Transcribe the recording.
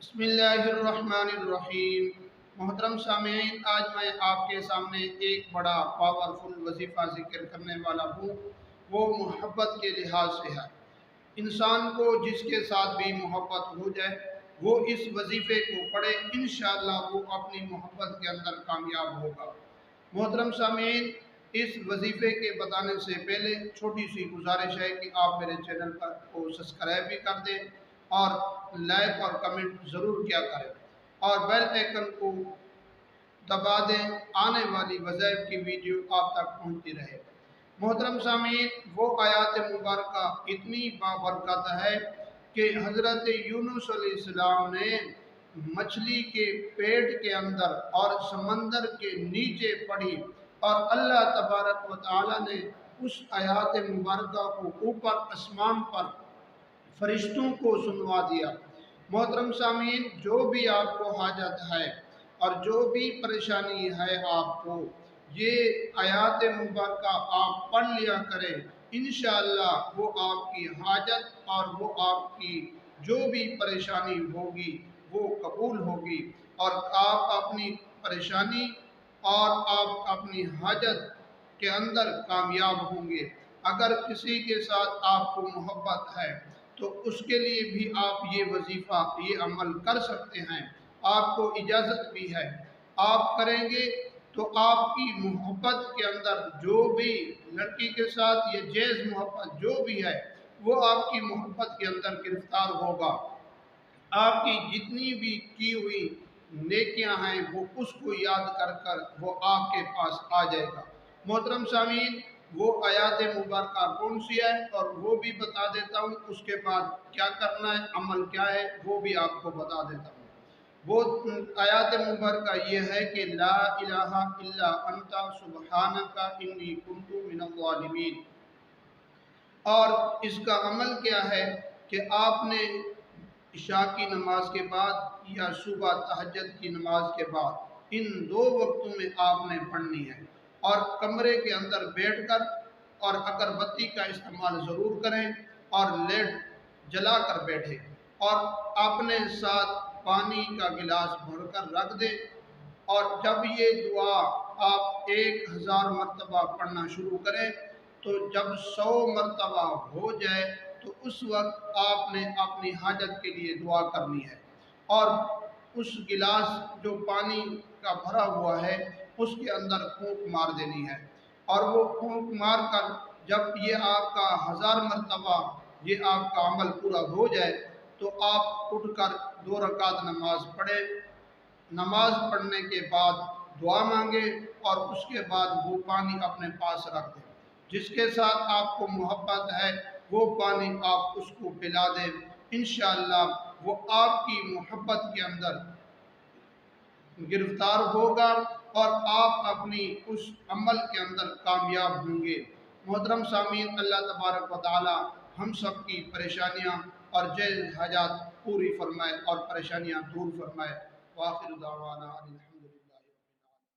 بسم اللہ الرحمن الرحیم۔ محترم سامعین، آج میں آپ کے سامنے ایک بڑا پاورفل وظیفہ ذکر کرنے والا ہوں۔ وہ محبت کے لحاظ سے ہے۔ انسان کو جس کے ساتھ بھی محبت ہو جائے وہ اس وظیفے کو پڑھے، انشاءاللہ وہ اپنی محبت کے اندر کامیاب ہوگا۔ محترم سامعین، اس وظیفے کے بتانے سے پہلے چھوٹی سی گزارش ہے کہ آپ میرے چینل کو سبسکرائب بھی کر دیں اور لائک اور کمنٹ ضرور کیا کریں اور بیل آئیکن کو دبا دیں، آنے والی وظائف کی ویڈیو آپ تک پہنچتی رہے۔ محترم سامعین، وہ آیات مبارکہ اتنی بابرکت ہے کہ حضرت یونس علیہ السلام نے مچھلی کے پیٹ کے اندر اور سمندر کے نیچے پڑھی اور اللہ تبارک و تعالی نے اس آیات مبارکہ کو اوپر آسمان پر فرشتوں کو سنوا دیا۔ محترم سامعین، جو بھی آپ کو حاجت ہے اور جو بھی پریشانی ہے آپ کو، یہ آیات مبارکہ آپ پڑھ لیا کریں، انشاءاللہ وہ آپ کی حاجت اور وہ آپ کی جو بھی پریشانی ہوگی وہ قبول ہوگی اور آپ اپنی پریشانی اور آپ اپنی حاجت کے اندر کامیاب ہوں گے۔ اگر کسی کے ساتھ آپ کو محبت ہے تو اس کے لیے بھی آپ یہ وظیفہ، یہ عمل کر سکتے ہیں، آپ کو اجازت بھی ہے۔ آپ کریں گے تو آپ کی محبت کے اندر جو بھی لڑکی کے ساتھ یہ جائز محبت جو بھی ہے وہ آپ کی محبت کے اندر گرفتار ہوگا۔ آپ کی جتنی بھی کی ہوئی نیکیاں ہیں وہ اس کو یاد کر کر وہ آپ کے پاس آ جائے گا۔ محترم سامعین، وہ آیات مبارکہ کون سی ہے اور وہ بھی بتا دیتا ہوں، اس کے بعد کیا کرنا ہے، عمل کیا ہے وہ بھی آپ کو بتا دیتا ہوں۔ وہ آیات مبارکہ یہ ہے کہ لا الہ الا انت سبحانک انی کنت من الظالمین، اور اس کا عمل کیا ہے کہ آپ نے عشاء کی نماز کے بعد یا صبح تہجد کی نماز کے بعد ان دو وقتوں میں آپ نے پڑھنی ہے، اور کمرے کے اندر بیٹھ کر اور اگر بتی کا استعمال ضرور کریں اور لیٹ جلا کر بیٹھیں اور اپنے ساتھ پانی کا گلاس بھر کر رکھ دیں، اور جب یہ دعا آپ 1000 مرتبہ پڑھنا شروع کریں تو جب 100 مرتبہ ہو جائے تو اس وقت آپ نے اپنی حاجت کے لیے دعا کرنی ہے، اور اس گلاس جو پانی کا بھرا ہوا ہے اس کے اندر پھونک مار دینی ہے، اور وہ پھونک مار کر جب یہ آپ کا 1000 مرتبہ یہ آپ کا عمل پورا ہو جائے تو آپ اٹھ کر 2 رکعت نماز پڑھیں۔ نماز پڑھنے کے بعد دعا مانگے اور اس کے بعد وہ پانی اپنے پاس رکھ دیں۔ جس کے ساتھ آپ کو محبت ہے وہ پانی آپ اس کو پلا دیں، انشاءاللہ وہ آپ کی محبت کے اندر گرفتار ہوگا اور آپ اپنی اس عمل کے اندر کامیاب ہوں گے۔ محترم سامعین، اللہ تبارک و تعالی ہم سب کی پریشانیاں اور جائز حاجات پوری فرمائے اور پریشانیاں دور فرمائے۔ وآخر دعوانا